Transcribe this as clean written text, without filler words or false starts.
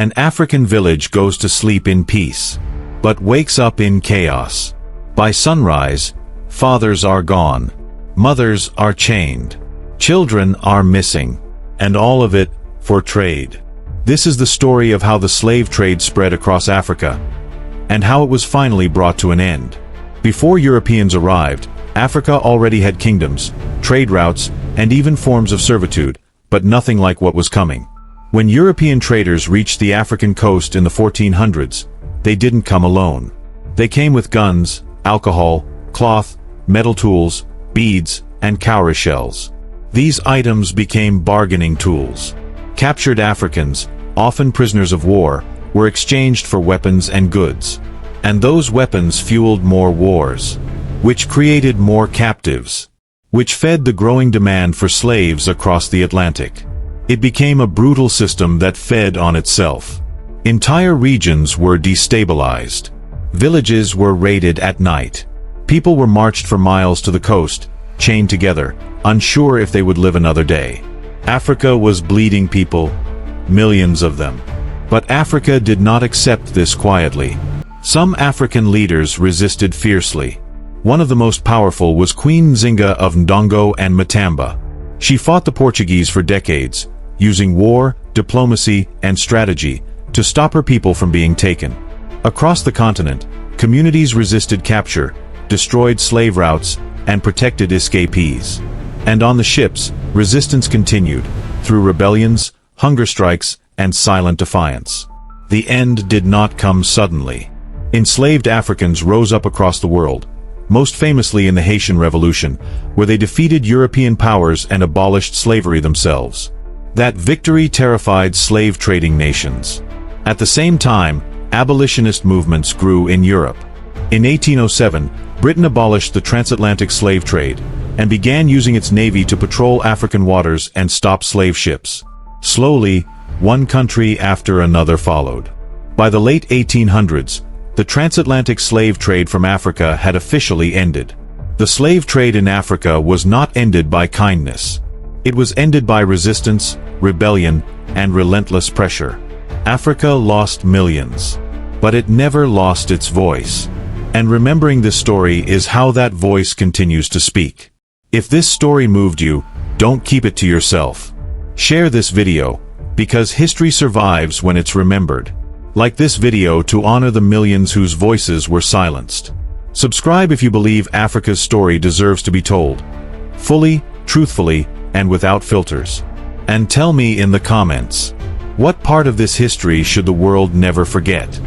An African village goes to sleep in peace, but wakes up in chaos. By sunrise, fathers are gone, mothers are chained, children are missing, and all of it for trade. This is the story of how the slave trade spread across Africa, and how it was finally brought to an end. Before Europeans arrived, Africa already had kingdoms, trade routes, and even forms of servitude, but nothing like what was coming. When European traders reached the African coast in the 1400s, they didn't come alone. They came with guns, alcohol, cloth, metal tools, beads, and cowrie shells. These items became bargaining tools. Captured Africans, often prisoners of war, were exchanged for weapons and goods. And those weapons fueled more wars, which created more captives, which fed the growing demand for slaves across the Atlantic. It became a brutal system that fed on itself. Entire regions were destabilized. Villages were raided at night. People were marched for miles to the coast, chained together, unsure if they would live another day. Africa was bleeding people, millions of them. But Africa did not accept this quietly. Some African leaders resisted fiercely. One of the most powerful was Queen Nzinga of Ndongo and Matamba. She fought the Portuguese for decades, using war, diplomacy, and strategy to stop her people from being taken. Across the continent, communities resisted capture, destroyed slave routes, and protected escapees. And on the ships, resistance continued, through rebellions, hunger strikes, and silent defiance. The end did not come suddenly. Enslaved Africans rose up across the world, most famously in the Haitian Revolution, where they defeated European powers and abolished slavery themselves. That victory terrified slave-trading nations. At the same time, abolitionist movements grew in Europe. In 1807, Britain abolished the transatlantic slave trade, and began using its navy to patrol African waters and stop slave ships. Slowly, one country after another followed. By the late 1800s, the transatlantic slave trade from Africa had officially ended. The slave trade in Africa was not ended by kindness. It was ended by resistance, rebellion, and relentless pressure. Africa lost millions, but it never lost its voice. And remembering this story is how that voice continues to speak. If this story moved you, don't keep it to yourself. Share this video, because history survives when it's remembered. Like this video to honor the millions whose voices were silenced. Subscribe if you believe Africa's story deserves to be told. Fully, truthfully, and without filters. And tell me in the comments, what part of this history should the world never forget?